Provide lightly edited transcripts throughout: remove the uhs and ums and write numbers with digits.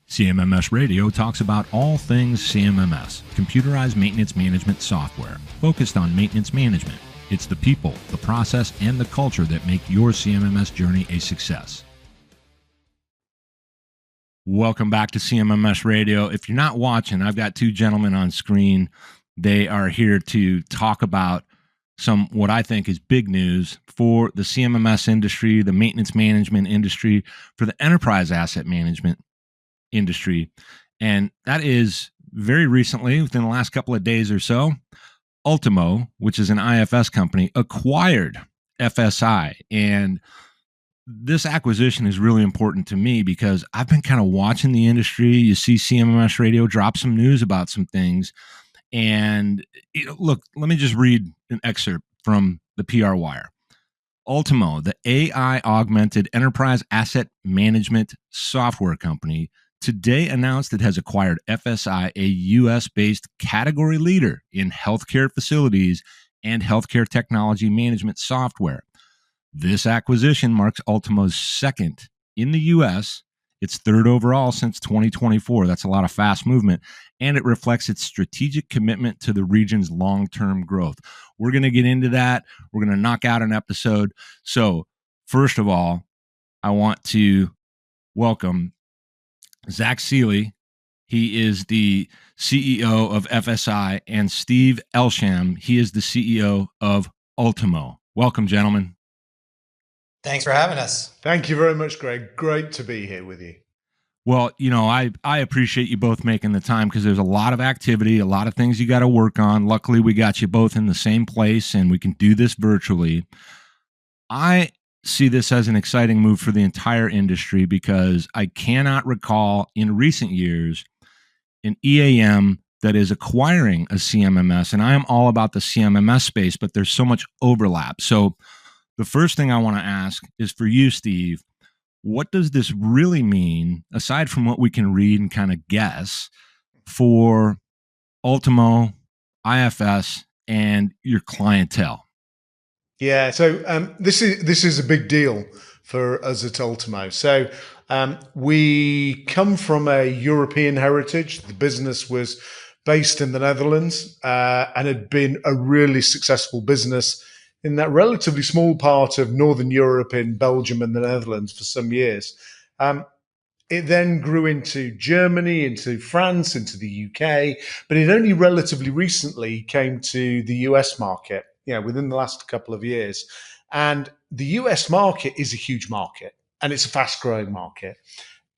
CMMS Radio talks about all things CMMS, computerized maintenance management software, focused on maintenance management. It's the people, the process, and the culture that make your CMMS journey a success. Welcome back to CMMS Radio. If you're not watching, I've got two gentlemen on screen. They are here to talk about some what I think is big news for the CMMS industry, the maintenance management industry, for the enterprise asset management industry. And that is very recently, within the last couple of days or so, Ultimo, which is an IFS company, acquired FSI. And this acquisition is really important to me because I've been kind of watching the industry. You see CMMS Radio drop some news about some things. And look, let me just read an excerpt from the PR Wire. Ultimo, the AI augmented enterprise asset management software company, today announced it has acquired FSI, a U.S.-based category leader in healthcare facilities and healthcare technology management software. This acquisition marks Ultimo's second in the U.S., its third overall since 2024. That's a lot of fast movement, and it reflects its strategic commitment to the region's long-term growth. We're going to get into that. We're going to knock out an episode. So, first of all, I want to welcome Zach Seeley. He is the CEO of FSI, and Steve Elsham. He is the CEO of Ultimo. Welcome, gentlemen. Thanks for having us. Thank you very much, Greg. Great to be here with you. Well, I appreciate you both making the time because there's a lot of activity, a lot of things you got to work on. Luckily, we got you both in the same place and we can do this virtually. I see this as an exciting move for the entire industry because I cannot recall in recent years an EAM that is acquiring a CMMS, and I am all about the CMMS space, but there's so much overlap. So the first thing I want to ask is for you, Steve, what does this really mean, aside from what we can read and kind of guess, for Ultimo, IFS, and your clientele? Yeah, so this is a big deal for us at Ultimo. So we come from a European heritage. The business was based in the Netherlands and had been a really successful business in that relatively small part of Northern Europe, in Belgium and the Netherlands, for some years. It then grew into Germany, into France, into the UK, but it only relatively recently came to the US market, within the last couple of years. And the US market is a huge market, and it's a fast-growing market.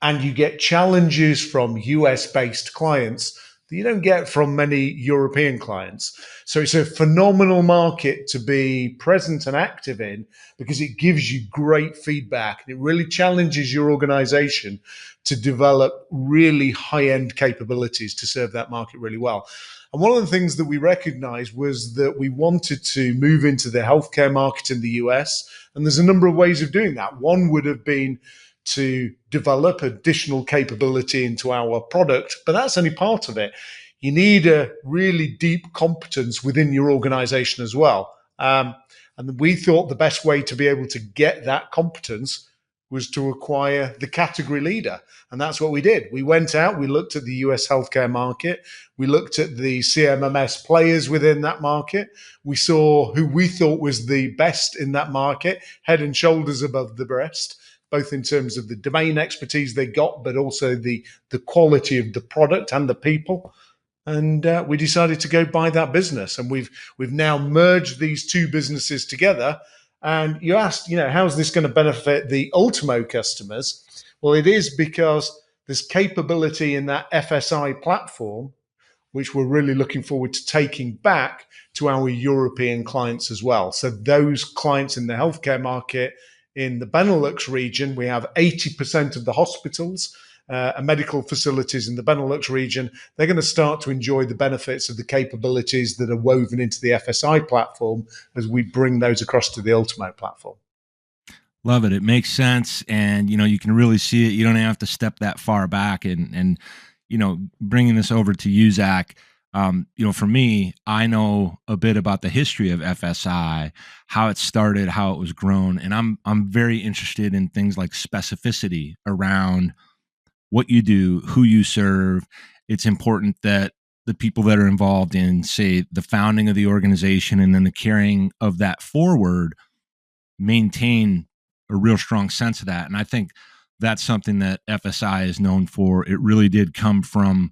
And you get challenges from US-based clients that you don't get from many European clients. So it's a phenomenal market to be present and active in because it gives you great feedback and it really challenges your organization to develop really high-end capabilities to serve that market really well. And one of the things that we recognized was that we wanted to move into the healthcare market in the US, and there's a number of ways of doing that. One would have been to develop additional capability into our product, but that's only part of it. You need a really deep competence within your organization as well. And we thought the best way to be able to get that competence was to acquire the category leader. And that's what we did. We went out, we looked at the US healthcare market, we looked at the CMMS players within that market. We saw who we thought was the best in that market, head and shoulders above the rest, both in terms of the domain expertise they got, but also the quality of the product and the people. And we decided to go buy that business. And we've now merged these two businesses together. And you asked, how's this going to benefit the Ultimo customers? Well, it is because there's capability in that FSI platform, which we're really looking forward to taking back to our European clients as well. So those clients in the healthcare market, in the Benelux region, we have 80% of the hospitals and medical facilities in the Benelux region. They're going to start to enjoy the benefits of the capabilities that are woven into the FSI platform as we bring those across to the Ultimo platform. Love it. It makes sense. And, you can really see it. You don't have to step that far back. And bringing this over to you, Zach, for me, I know a bit about the history of FSI, how it started, how it was grown. And I'm very interested in things like specificity around what you do, who you serve. It's important that the people that are involved in, say, the founding of the organization and then the carrying of that forward maintain a real strong sense of that. And I think that's something that FSI is known for. It really did come from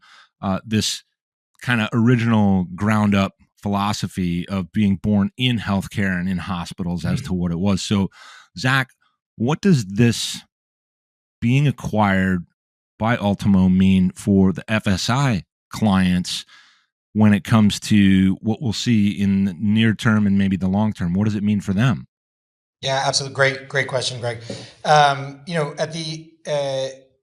this kind of original ground up philosophy of being born in healthcare and in hospitals as to what it was. So, Zach, what does this being acquired by Ultimo mean for the FSI clients when it comes to what we'll see in the near term and maybe the long term? What does it mean for them? Yeah, absolutely. Great question, Greg. At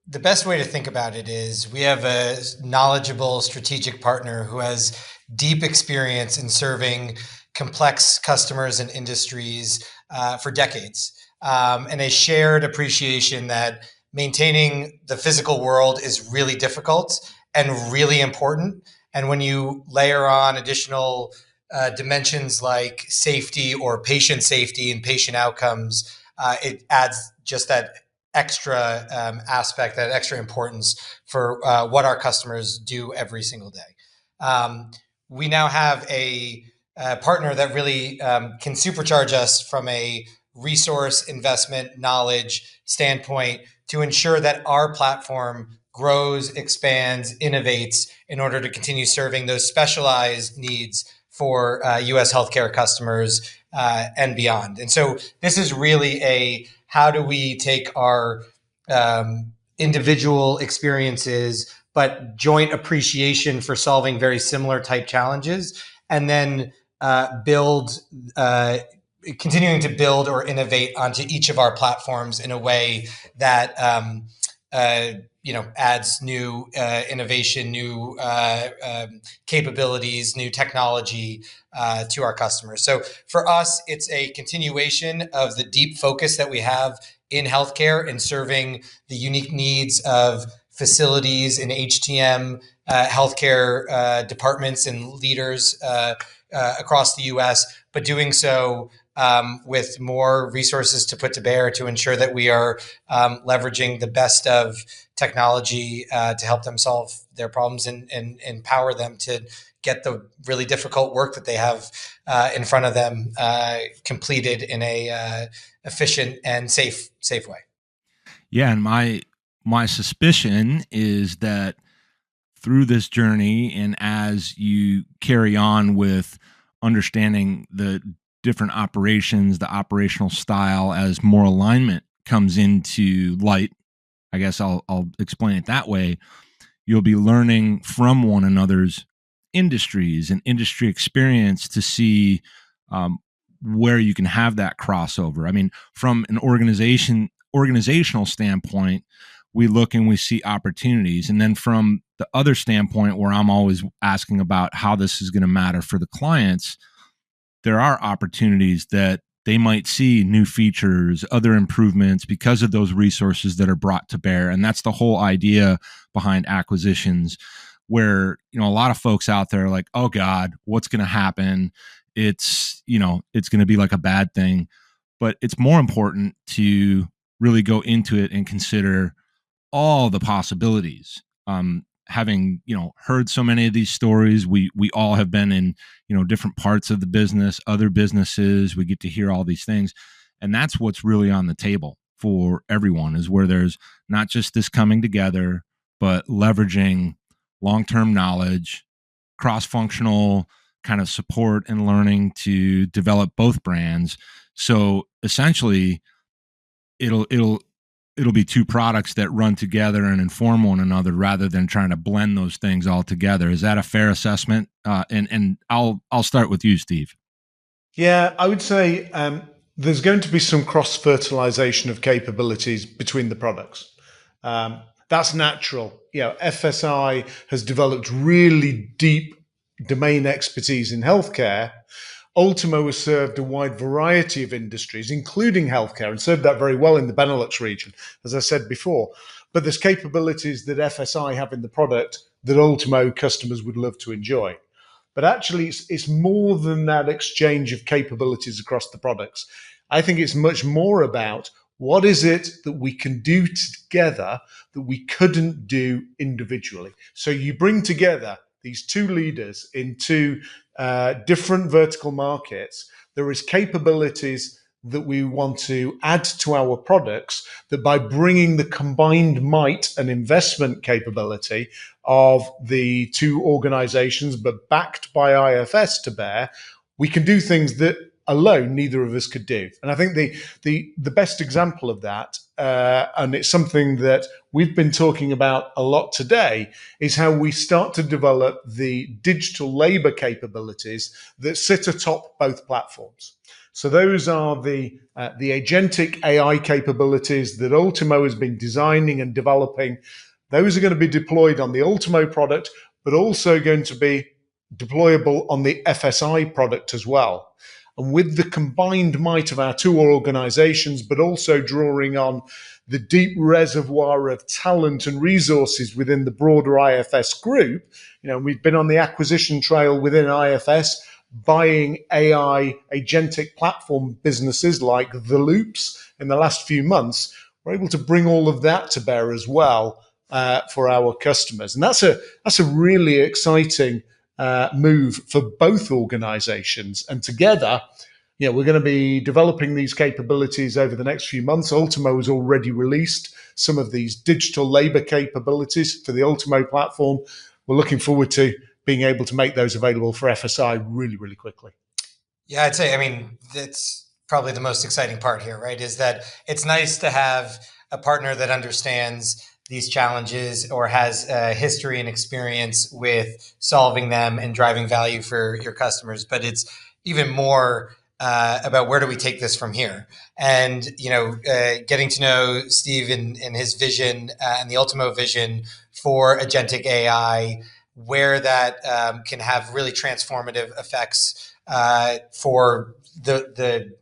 the best way to think about it is we have a knowledgeable strategic partner who has deep experience in serving complex customers and industries for decades, and a shared appreciation that maintaining the physical world is really difficult and really important. And when you layer on additional dimensions like safety or patient safety and patient outcomes, it adds just that extra aspect, that extra importance for what our customers do every single day. We now have a partner that really can supercharge us from a resource investment knowledge standpoint to ensure that our platform grows, expands, innovates in order to continue serving those specialized needs for U.S. healthcare customers and beyond. And so this is really a how do we take our individual experiences, but joint appreciation for solving very similar type challenges, and then continuing to build or innovate onto each of our platforms in a way that adds new innovation, new capabilities, new technology to our customers. So for us, it's a continuation of the deep focus that we have in healthcare and serving the unique needs of facilities and HTM healthcare departments and leaders across the U.S., but doing so with more resources to put to bear to ensure that we are leveraging the best of technology to help them solve their problems and empower them to get the really difficult work that they have in front of them completed in a efficient and safe way. Yeah, and my suspicion is that through this journey and as you carry on with understanding the different operations, the operational style, as more alignment comes into light, I guess I'll explain it that way, you'll be learning from one another's industries and industry experience to see where you can have that crossover. I mean, from an organizational standpoint, we look and we see opportunities. And then from the other standpoint, where I'm always asking about how this is going to matter for the clients, there are opportunities that they might see new features, other improvements because of those resources that are brought to bear. And that's the whole idea behind acquisitions, where, a lot of folks out there are like, oh God, what's going to happen? It's going to be like a bad thing. But it's more important to really go into it and consider all the possibilities. Having heard so many of these stories, we all have been in different parts of the business, other businesses. We get to hear all these things, and that's what's really on the table for everyone, is where there's not just this coming together, but leveraging long-term knowledge, cross-functional kind of support and learning to develop both brands. So essentially, it'll be two products that run together and inform one another rather than trying to blend those things all together. Is that a fair assessment? And I'll start with you, Steve. Yeah, I would say there's going to be some cross-fertilization of capabilities between the products. That's natural. FSI has developed really deep domain expertise in healthcare. Ultimo has served a wide variety of industries, including healthcare, and served that very well in the Benelux region, as I said before. But there's capabilities that FSI have in the product that Ultimo customers would love to enjoy. But actually, it's more than that exchange of capabilities across the products. I think it's much more about What is it that we can do together that we couldn't do individually? So you bring together these two leaders in two different vertical markets. There is capabilities that we want to add to our products that by bringing the combined might and investment capability of the two organizations, but backed by IFS to bear, we can do things that alone neither of us could do. And I think the best example of that, and it's something that we've been talking about a lot today, is how we start to develop the digital labor capabilities that sit atop both platforms. So those are the agentic AI capabilities that Ultimo has been designing and developing. Those are going to be deployed on the Ultimo product, but also going to be deployable on the FSI product as well. And with the combined might of our two organizations, but also drawing on the deep reservoir of talent and resources within the broader IFS group, we've been on the acquisition trail within IFS, buying AI agentic platform businesses like The Loops in the last few months. We're able to bring all of that to bear as well for our customers. And that's a really exciting move for both organizations. And together, we're going to be developing these capabilities over the next few months. Ultimo has already released some of these digital labor capabilities for the Ultimo platform. We're looking forward to being able to make those available for FSI really, really quickly. Yeah, I'd say, that's probably the most exciting part here, right? Is that it's nice to have a partner that understands these challenges or has a history and experience with solving them and driving value for your customers. But it's even more about where do we take this from here? And, getting to know Steve and his vision and the Ultimo vision for agentic AI, where that can have really transformative effects for the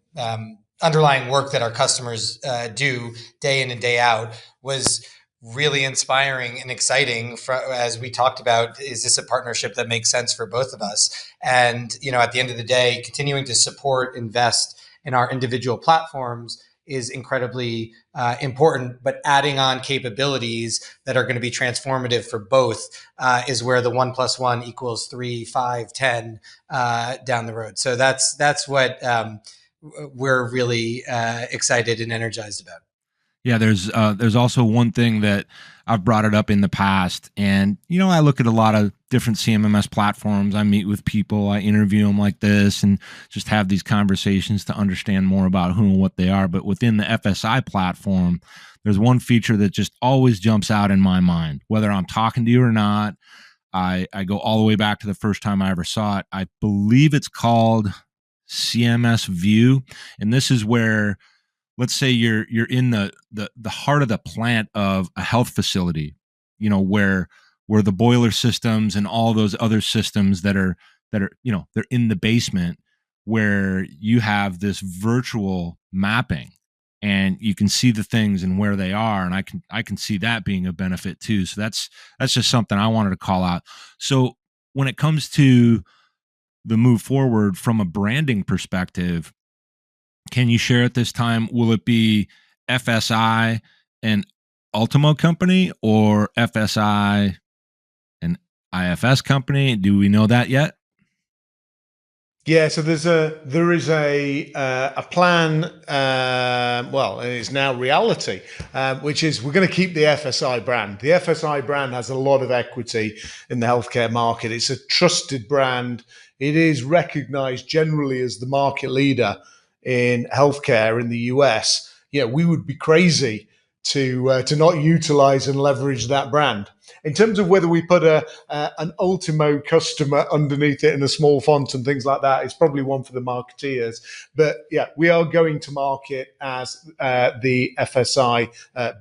underlying work that our customers do day in and day out, was really inspiring and exciting. As we talked about, is this a partnership that makes sense for both of us? And, at the end of the day, continuing to support, invest in our individual platforms is incredibly important, but adding on capabilities that are going to be transformative for both is where the 1 + 1 = 3, 5, 10 down the road. So that's what we're really excited and energized about. Yeah, there's also one thing that I've brought it up in the past, and I look at a lot of different CMMS platforms. I meet with people, I interview them like this, and just have these conversations to understand more about who and what they are. But within the FSI platform, there's one feature that just always jumps out in my mind, whether I'm talking to you or not. I go all the way back to the first time I ever saw it. I believe it's called CMS View, and this is where, let's say you're in the heart of the plant of a health facility, where the boiler systems and all those other systems that are they're in the basement, where you have this virtual mapping and you can see the things and where they are, and I can see that being a benefit too. So that's just something I wanted to call out. So when it comes to the move forward from a branding perspective, can you share at this time, will it be FSI and Ultimo company, or FSI and IFS company? Do we know that yet? Yeah, so there is a plan. Well, it is now reality, which is we're going to keep the FSI brand. The FSI brand has a lot of equity in the healthcare market. It's a trusted brand. It is recognized generally as the market leader in healthcare in the US. We would be crazy to not utilize and leverage that brand. In terms of whether we put an Ultimo customer underneath it in a small font and things like that, it's probably one for the marketeers. But yeah, we are going to market as the FSI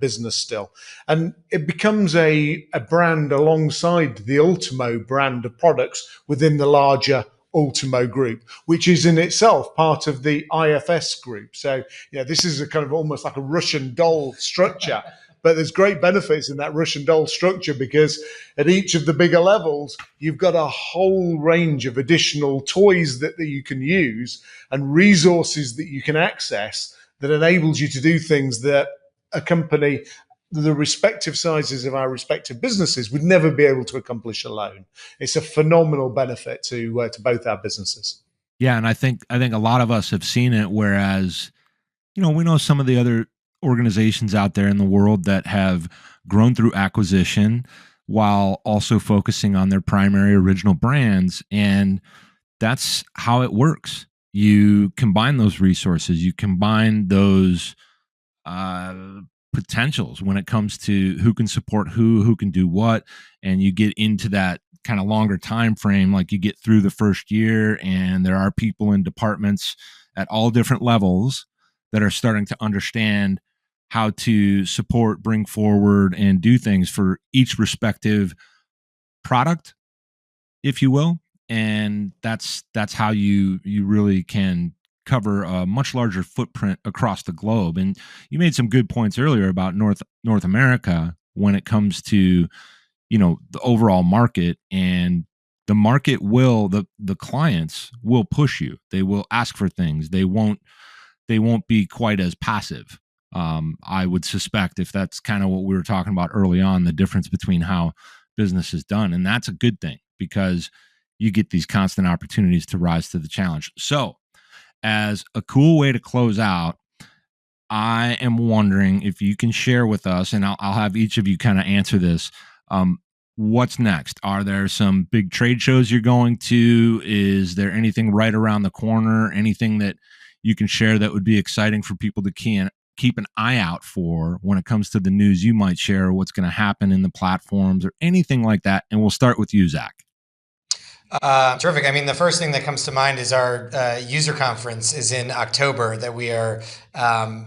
business still. And it becomes a brand alongside the Ultimo brand of products within the larger Ultimo group, which is in itself part of the IFS group. So, this is a kind of almost like a Russian doll structure, but there's great benefits in that Russian doll structure, because at each of the bigger levels, you've got a whole range of additional toys that you can use and resources that you can access that enables you to do things that a company, the respective sizes of our respective businesses, would never be able to accomplish alone. It's a phenomenal benefit to both our businesses. Yeah, and I think a lot of us have seen it. Whereas, we know some of the other organizations out there in the world that have grown through acquisition while also focusing on their primary original brands, and that's how it works. You combine those resources, you combine those uh, potentials when it comes to who can support who can do what, and you get into that kind of longer time frame. Like, you get through the first year, and there are people in departments at all different levels that are starting to understand how to support, bring forward, and do things for each respective product, if you will. And that's how you really can cover a much larger footprint across the globe. And you made some good points earlier about North America when it comes to the overall market. And the market will, the clients will push you. They will ask for things. They won't be quite as passive. I would suspect, if that's kind of what we were talking about early on, the difference between how business is done. And that's a good thing, because you get these constant opportunities to rise to the challenge. So, as a cool way to close out, I am wondering if you can share with us, and I'll have each of you kind of answer this. What's next? Are there some big trade shows you're going to? Is there anything right around the corner? Anything that you can share that would be exciting for people to keep an eye out for when it comes to the news you might share, what's going to happen in the platforms or anything like that? And we'll start with you, Zach. Terrific. I mean, the first thing that comes to mind is our user conference is in October that we are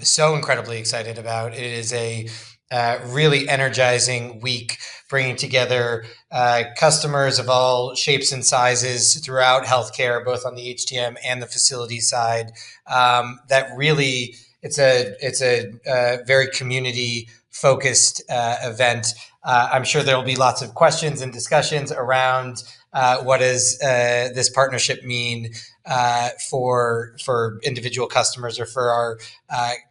so incredibly excited about. It is a really energizing week, bringing together customers of all shapes and sizes throughout healthcare, both on the HTM and the facility side. That really, it's a very community focused event. I'm sure there will be lots of questions and discussions around what does this partnership mean for individual customers or for our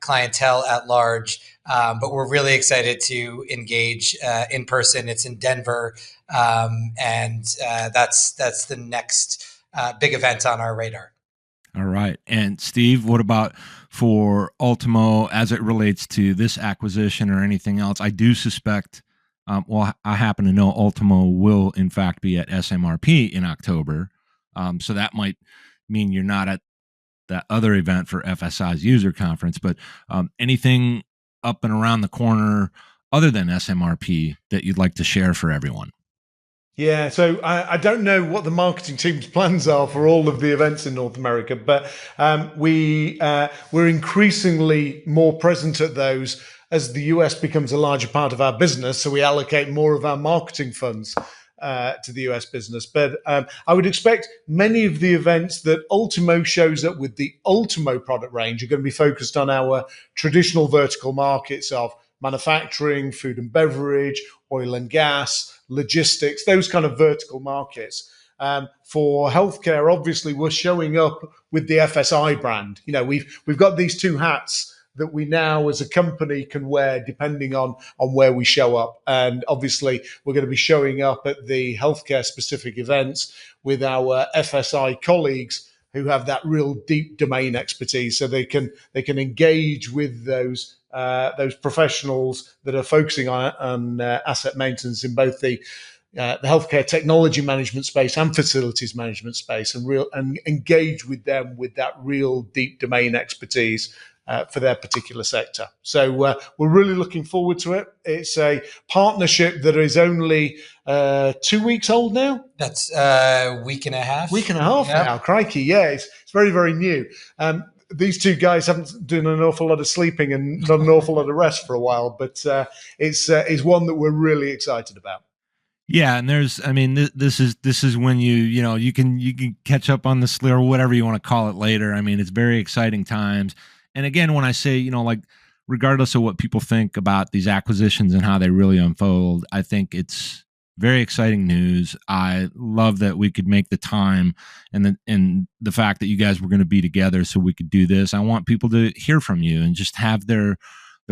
clientele at large. But we're really excited to engage in person. It's in Denver, and that's the next big event on our radar. All right. And Steve, what about for Ultimo as it relates to this acquisition or anything else? I do suspect, I happen to know Ultimo will in fact be at SMRP in October. So that might mean you're not at that other event for FSI's user conference, but anything up and around the corner other than SMRP that you'd like to share for everyone? Yeah, so I don't know what the marketing team's plans are for all of the events in North America, but we're increasingly more present at those as the US becomes a larger part of our business. So we allocate more of our marketing funds to the US business. But I would expect many of the events that Ultimo shows up with the Ultimo product range are going to be focused on our traditional vertical markets of manufacturing, food and beverage, oil and gas, logistics, those kind of vertical markets. For healthcare, obviously, we're showing up with the FSI brand. We've got these two hats that we now as a company can wear depending on where we show up. And obviously, we're going to be showing up at the healthcare specific events with our FSI colleagues who have that real deep domain expertise, so they can engage with those professionals that are focusing on asset maintenance in both the healthcare technology management space and facilities management space, and engage with them with that real deep domain expertise for their particular sector. So we're really looking forward to it. It's a partnership that is only 2 weeks old now. That's a week and a half. Now. Crikey, yeah, it's very, very new. These two guys haven't done an awful lot of sleeping and done an awful lot of rest for a while, but it's one that we're really excited about. Yeah, and this is when you can catch up on the sleep or whatever you want to call it later. I mean, it's very exciting times. And again, when I say, regardless of what people think about these acquisitions and how they really unfold, I think it's Very exciting news. I love that we could make the time and the fact that you guys were going to be together so we could do this. I want people to hear from you and just have their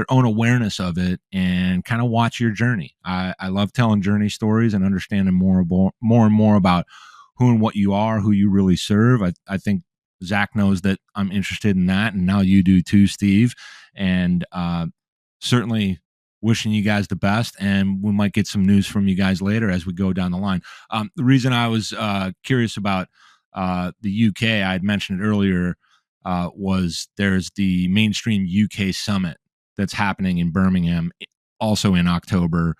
own awareness of it and kind of watch your journey. I love telling journey stories and understanding more and more about who and what you are, who you really serve. I think Zach knows that I'm interested in that, and now you do too, Steve. And certainly wishing you guys the best, and we might get some news from you guys later as we go down the line. The reason I was curious about the UK, I had mentioned it earlier, was there's the Mainstream UK Summit that's happening in Birmingham, also in October,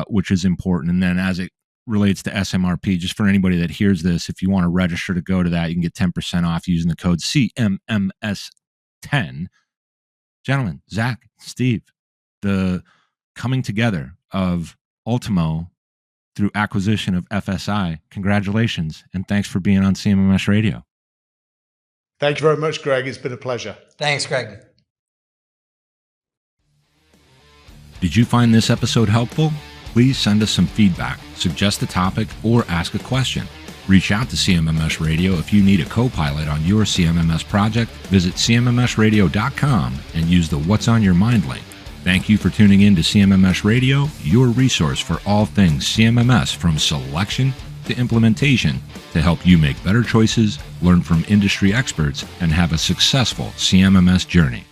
which is important. And then as it relates to SMRP, just for anybody that hears this, if you want to register to go to that, you can get 10% off using the code CMMS10. Gentlemen, Zach, Steve, the coming together of Ultimo through acquisition of FSI. Congratulations, and thanks for being on CMMS Radio. Thank you very much, Greg. It's been a pleasure. Thanks, Greg. Did you find this episode helpful? Please send us some feedback, suggest a topic, or ask a question. Reach out to CMMS Radio if you need a co-pilot on your CMMS project. Visit CMMSradio.com and use the What's on Your Mind link. Thank you for tuning in to CMMS Radio, your resource for all things CMMS, from selection to implementation, to help you make better choices, learn from industry experts, and have a successful CMMS journey.